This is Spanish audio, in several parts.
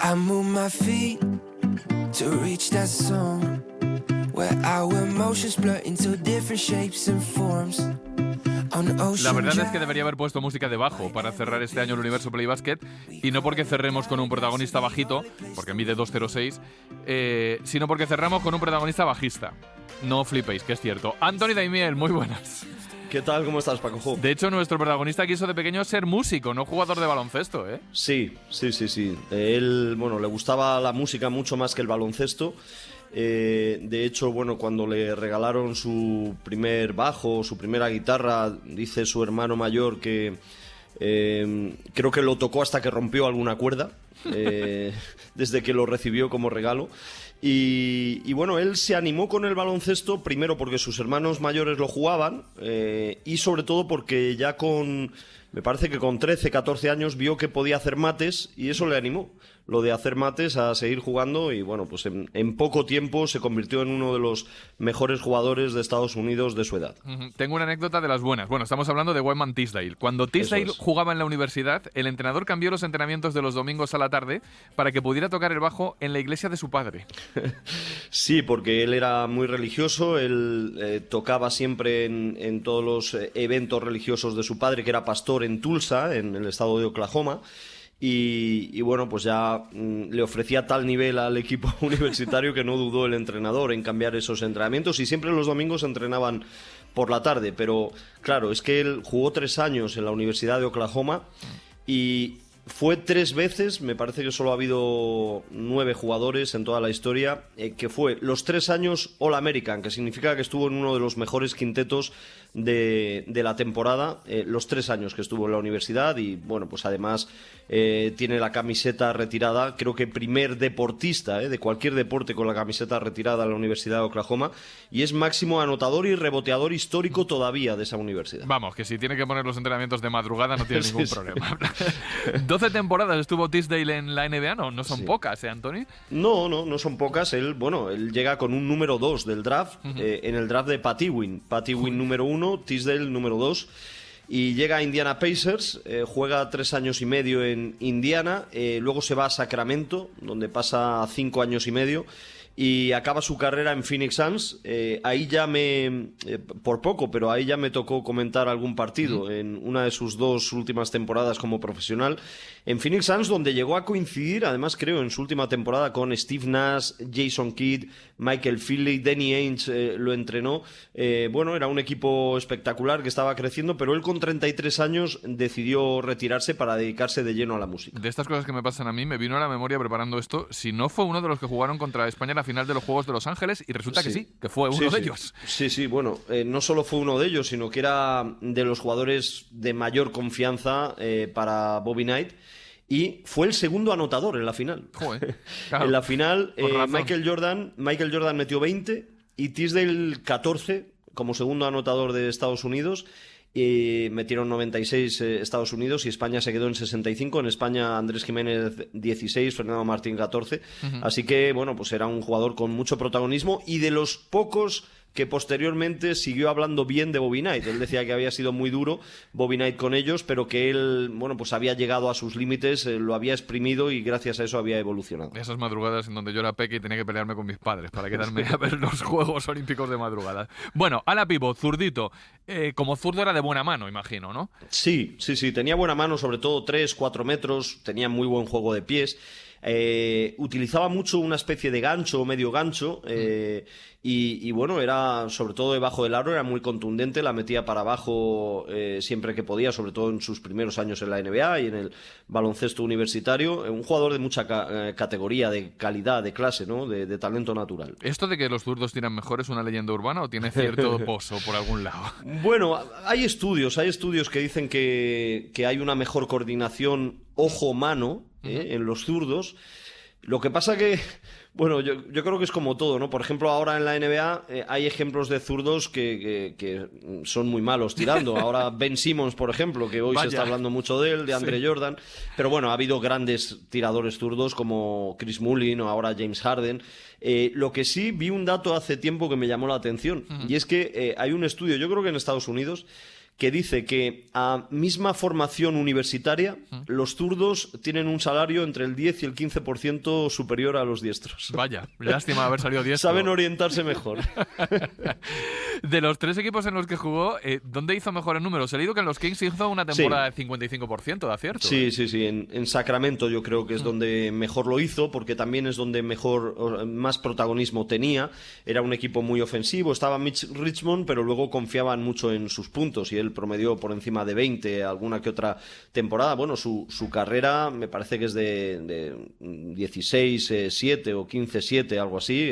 I move my feet to reach that zone where our emotions blur into different shapes and forms. La verdad es que debería haber puesto música de bajo para cerrar este año el Universo Play Basket, y no porque cerremos con un protagonista bajito, porque mide 2.06, sino porque cerramos con un protagonista bajista. No flipéis, que es cierto. Anthony Daimiel, muy buenas. ¿Qué tal? ¿Cómo estás, Paco? De hecho, nuestro protagonista quiso de pequeño ser músico, no jugador de baloncesto, ¿eh? Sí. Él, bueno, le gustaba la música mucho más que el baloncesto. De hecho, bueno, cuando le regalaron su primer bajo, su primera guitarra, dice su hermano mayor que creo que lo tocó hasta que rompió alguna cuerda, desde que lo recibió como regalo. Y bueno, él se animó con el baloncesto primero porque sus hermanos mayores lo jugaban, y sobre todo porque ya me parece que con 13, 14 años vio que podía hacer mates y eso le animó. Lo de hacer mates a seguir jugando, y bueno, pues en poco tiempo se convirtió en uno de los mejores jugadores de Estados Unidos de su edad. Tengo una anécdota de las buenas. Bueno, estamos hablando de Wyman Tisdale. Cuando Tisdale jugaba en la universidad, el entrenador cambió los entrenamientos de los domingos a la tarde para que pudiera tocar el bajo en la iglesia de su padre. Sí, porque él era muy religioso, él tocaba siempre en todos los eventos religiosos de su padre, que era pastor en Tulsa, en el estado de Oklahoma. Y bueno, pues ya le ofrecía tal nivel al equipo universitario que no dudó el entrenador en cambiar esos entrenamientos, y siempre los domingos entrenaban por la tarde. Pero claro, es que él jugó 3 años en la Universidad de Oklahoma y fue 3 veces, me parece que solo ha habido 9 jugadores en toda la historia, que fue los 3 años All-American, que significa que estuvo en uno de los mejores quintetos de la temporada, los 3 años que estuvo en la universidad. Y bueno, pues además tiene la camiseta retirada, creo que primer deportista de cualquier deporte con la camiseta retirada en la Universidad de Oklahoma, y es máximo anotador y reboteador histórico todavía de esa universidad. Vamos, que si tiene que poner los entrenamientos de madrugada no tiene ningún problema. 12 temporadas estuvo Tisdale en la NBA, no son pocas, ¿eh, Anthony? No son pocas. Él llega con un número 2 del draft, en el draft de Pat Ewing número 1, Tisdale número 2, y llega a Indiana Pacers, juega 3 años y medio en Indiana, luego se va a Sacramento, donde pasa 5 años y medio, y acaba su carrera en Phoenix Suns. Ahí ya por poco, pero ahí ya me tocó comentar algún partido en una de sus 2 últimas temporadas como profesional en Phoenix Suns, donde llegó a coincidir, además creo, en su última temporada con Steve Nash, Jason Kidd, Michael Finley, Danny Ainge lo entrenó. Bueno, era un equipo espectacular que estaba creciendo, pero él con 33 años decidió retirarse para dedicarse de lleno a la música. De estas cosas que me pasan a mí, me vino a la memoria preparando esto, si no fue uno de los que jugaron contra España en la final de los Juegos de Los Ángeles, y resulta que sí, que fue uno de ellos. Sí, bueno, no solo fue uno de ellos, sino que era de los jugadores de mayor confianza para Bobby Knight, y fue el segundo anotador en la final. Joder, claro. En la final, Michael Jordan metió 20 y Tisdale 14 como segundo anotador de Estados Unidos. Metieron 96 Estados Unidos y España se quedó en 65. En España Andrés Jiménez 16, Fernando Martín 14. Así que, bueno, pues era un jugador con mucho protagonismo y de los pocos que posteriormente siguió hablando bien de Bobby Knight. Él decía que había sido muy duro Bobby Knight con ellos, pero que él, bueno, pues había llegado a sus límites, lo había exprimido y gracias a eso había evolucionado. Esas madrugadas en donde yo era peque y tenía que pelearme con mis padres para quedarme a ver los Juegos Olímpicos de madrugada. Bueno, ala pivot, zurdito. Como zurdo era de buena mano, imagino, ¿no? Sí, tenía buena mano, sobre todo 3, 4 metros, tenía muy buen juego de pies. Utilizaba mucho una especie de gancho o medio gancho, y bueno, era sobre todo debajo del aro, era muy contundente, la metía para abajo siempre que podía, sobre todo en sus primeros años en la NBA y en el baloncesto universitario. Un jugador de mucha categoría, de calidad, de clase, ¿no? De talento natural. ¿Esto de que los zurdos tiran mejor es una leyenda urbana o tiene cierto pozo por algún lado? Bueno, hay estudios que dicen que hay una mejor coordinación ojo-mano en los zurdos. Lo que pasa que, bueno, yo creo que es como todo, ¿no? Por ejemplo, ahora en la NBA hay ejemplos de zurdos que son muy malos tirando. Ahora Ben Simmons, por ejemplo, que hoy se está hablando mucho de él, de Andre Jordan. Pero bueno, ha habido grandes tiradores zurdos como Chris Mullin o ahora James Harden. Lo que sí, vi un dato hace tiempo que me llamó la atención, y es que hay un estudio, yo creo que en Estados Unidos, que dice que a misma formación universitaria, los zurdos tienen un salario entre el 10 y el 15% superior a los diestros. Vaya, lástima haber salido diestro. Saben orientarse mejor. De los 3 equipos en los que jugó, ¿dónde hizo mejores números? He leído que en los Kings hizo una temporada de 55% de acierto. Sí. En Sacramento yo creo que es donde mejor lo hizo, porque también es donde más protagonismo tenía. Era un equipo muy ofensivo, estaba Mitch Richmond, pero luego confiaban mucho en sus puntos y él promedió por encima de 20 alguna que otra temporada. Bueno, su carrera me parece que es de 16-7 o 15-7, algo así,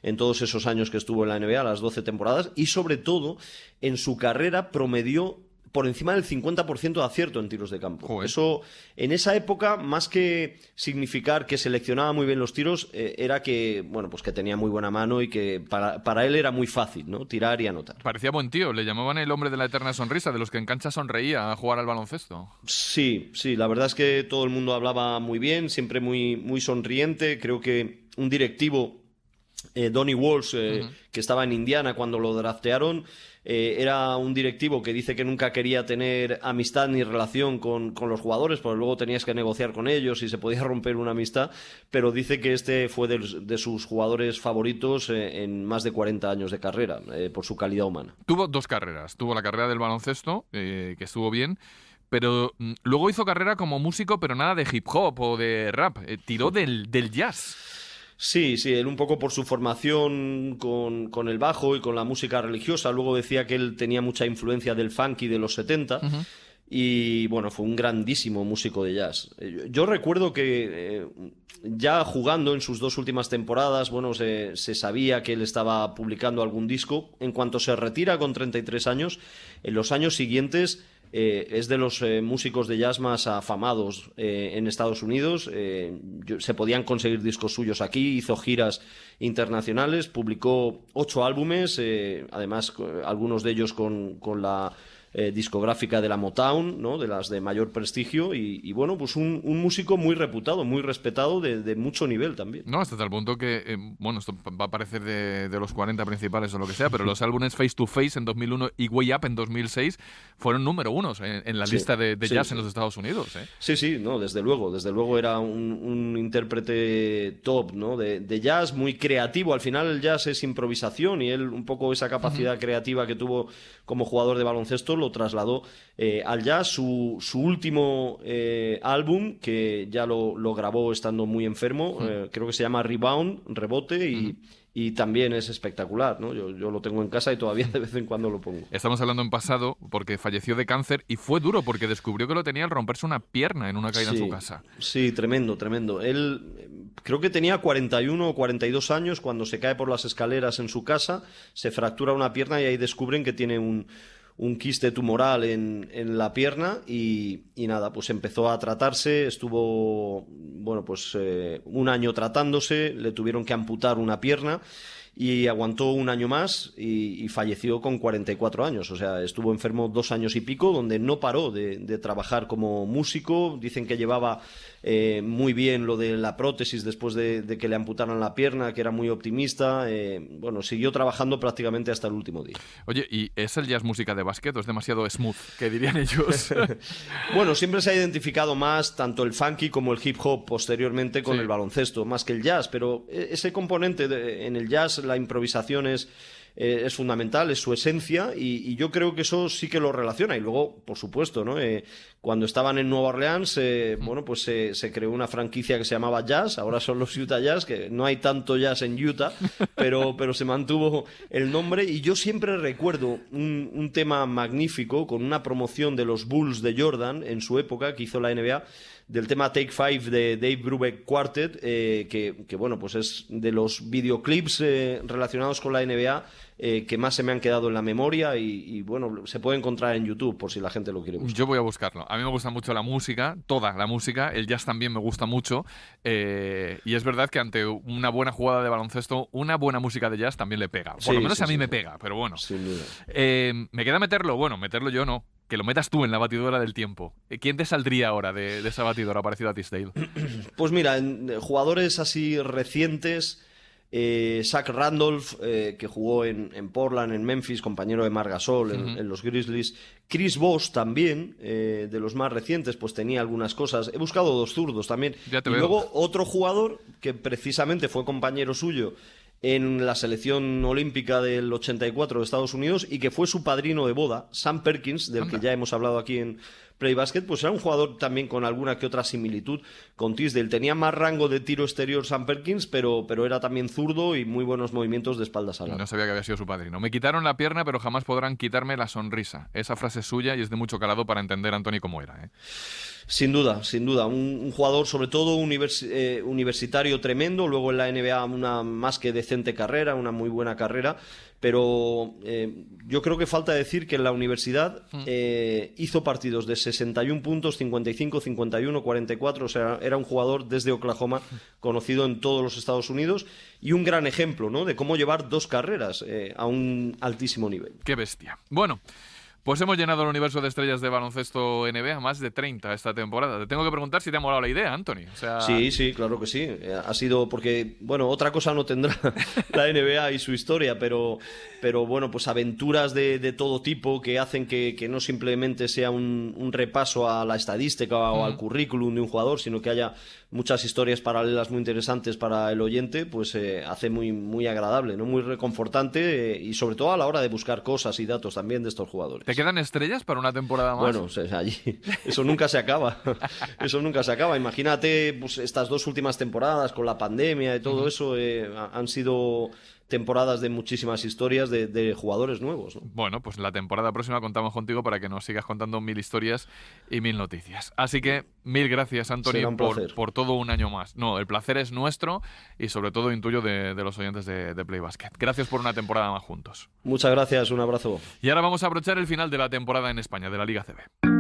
en todos esos años que estuvo en la NBA, las 12 temporadas, y sobre todo en su carrera promedió por encima del 50% de acierto en tiros de campo. Joder. Eso, en esa época, más que significar que seleccionaba muy bien los tiros, era que, bueno, pues que tenía muy buena mano y que para él era muy fácil, ¿no? Tirar y anotar. Parecía buen tío, le llamaban el hombre de la eterna sonrisa, de los que en cancha sonreía a jugar al baloncesto. Sí, la verdad es que todo el mundo hablaba muy bien, siempre muy, muy sonriente. Creo que un directivo, Donnie Walsh, que estaba en Indiana cuando lo draftearon, era un directivo que dice que nunca quería tener amistad ni relación con los jugadores, porque luego tenías que negociar con ellos y se podía romper una amistad, pero dice que este fue de sus jugadores favoritos en más de 40 años de carrera, por su calidad humana. Tuvo 2 carreras. Tuvo la carrera del baloncesto, que estuvo bien, pero luego hizo carrera como músico, pero nada de hip hop o de rap. Tiró del jazz. Sí, él un poco por su formación con el bajo y con la música religiosa. Luego decía que él tenía mucha influencia del funky de los 70 y bueno, fue un grandísimo músico de jazz. Yo recuerdo que ya jugando en sus 2 últimas temporadas, bueno, se sabía que él estaba publicando algún disco. En cuanto se retira con 33 años, en los años siguientes es de los músicos de jazz más afamados en Estados Unidos. Se podían conseguir discos suyos aquí, hizo giras internacionales, publicó 8 álbumes, además algunos de ellos con la discográfica de la Motown, ¿no? De las de mayor prestigio y bueno, pues un músico muy reputado, muy respetado, de mucho nivel también. No, hasta tal punto que, bueno, esto va a parecer de los 40 principales o lo que sea, pero los álbumes Face to Face en 2001 y Way Up en 2006 fueron número 1 en la lista de jazz en los Estados Unidos. Sí, no, desde luego era un intérprete top, ¿no? De jazz, muy creativo. Al final el jazz es improvisación y él un poco esa capacidad creativa que tuvo como jugador de baloncesto lo trasladó al jazz. Su último álbum, que ya lo grabó estando muy enfermo, creo que se llama Rebound, Rebote, y también es espectacular, ¿no? Yo lo tengo en casa y todavía de vez en cuando lo pongo. Estamos hablando en pasado porque falleció de cáncer y fue duro porque descubrió que lo tenía al romperse una pierna en una caída en su casa. Sí, tremendo. Él creo que tenía 41 o 42 años cuando se cae por las escaleras en su casa, se fractura una pierna y ahí descubren que tiene un quiste tumoral en la pierna y nada, pues empezó a tratarse, estuvo, bueno, pues un año tratándose, le tuvieron que amputar una pierna y aguantó un año más y falleció con 44 años. O sea, estuvo enfermo 2 años y pico, donde no paró de trabajar como músico. Dicen que llevaba muy bien lo de la prótesis después de que le amputaran la pierna, que era muy optimista. Bueno, siguió trabajando prácticamente hasta el último día. Oye, ¿y es el jazz música de básquet o es demasiado smooth, que dirían ellos? Bueno, siempre se ha identificado más tanto el funky como el hip hop posteriormente con el baloncesto, más que el jazz, pero ese componente en el jazz, la improvisación es fundamental, es su esencia y yo creo que eso sí que lo relaciona. Y luego, por supuesto, ¿no? Cuando estaban en Nueva Orleans, bueno, pues se creó una franquicia que se llamaba Jazz, ahora son los Utah Jazz, que no hay tanto jazz en Utah, pero se mantuvo el nombre. Y yo siempre recuerdo un tema magnífico con una promoción de los Bulls de Jordan en su época, que hizo la NBA, del tema Take Five de Dave Brubeck Quartet, que bueno, pues es de los videoclips relacionados con la NBA que más se me han quedado en la memoria y bueno, se puede encontrar en YouTube por si la gente lo quiere buscar. Yo voy a buscarlo. A mí me gusta mucho la música, toda la música, el jazz también me gusta mucho y es verdad que ante una buena jugada de baloncesto, una buena música de jazz también le pega. Por lo menos a mí me pega, pero bueno. Sin duda. Me queda meterlo, bueno, meterlo yo no. Que lo metas tú en la batidora del tiempo. ¿Quién te saldría ahora de esa batidora parecida a Tisdale? Pues mira, en jugadores así recientes, Zach Randolph, que jugó en Portland, en Memphis, compañero de Marc Gasol en los Grizzlies. Chris Bosh también, de los más recientes, pues tenía algunas cosas. He buscado 2 zurdos también. Y luego otro jugador que precisamente fue compañero suyo en la selección olímpica del 84 de Estados Unidos y que fue su padrino de boda, Sam Perkins, del que ya hemos hablado aquí en Play Basket, pues era un jugador también con alguna que otra similitud con Tisdale. Tenía más rango de tiro exterior Sam Perkins, pero era también zurdo y muy buenos movimientos de espaldas al aro. No sabía que había sido su padrino. Me quitaron la pierna, pero jamás podrán quitarme la sonrisa. Esa frase es suya y es de mucho calado para entender a Anthony cómo era, ¿eh? Sin duda, sin duda. Un jugador, sobre todo universitario tremendo, luego en la NBA una más que decente carrera, una muy buena carrera, pero yo creo que falta decir que en la universidad hizo partidos de 61 puntos, 55, 51, 44, o sea, era un jugador desde Oklahoma conocido en todos los Estados Unidos y un gran ejemplo, ¿no?, de cómo llevar 2 carreras a un altísimo nivel. ¡Qué bestia! Bueno, pues hemos llenado el universo de estrellas de baloncesto NBA, más de 30 esta temporada. Te tengo que preguntar si te ha molado la idea, Anthony. O sea... Sí, claro que sí. Ha sido porque, bueno, otra cosa no tendrá la NBA y su historia, pero bueno, pues aventuras de todo tipo que hacen que no simplemente sea un repaso a la estadística o al currículum de un jugador, sino que haya muchas historias paralelas muy interesantes para el oyente, pues hace muy, muy agradable, ¿no?, muy reconfortante y sobre todo a la hora de buscar cosas y datos también de estos jugadores. ¿Te quedan estrellas para una temporada más? Bueno, o sea, allí eso nunca se acaba. Eso nunca se acaba. Imagínate, pues estas 2 últimas temporadas con la pandemia y todo eso han sido temporadas de muchísimas historias de jugadores nuevos, ¿no? Bueno, pues la temporada próxima contamos contigo para que nos sigas contando 1000 historias y 1000 noticias. Así que 1000 gracias, Anthony, por todo un año más. No, el placer es nuestro y sobre todo intuyo de los oyentes de Play Basket. Gracias por una temporada más juntos. Muchas gracias, un abrazo. Y ahora vamos a abrochar el final de la temporada en España, de la Liga CB.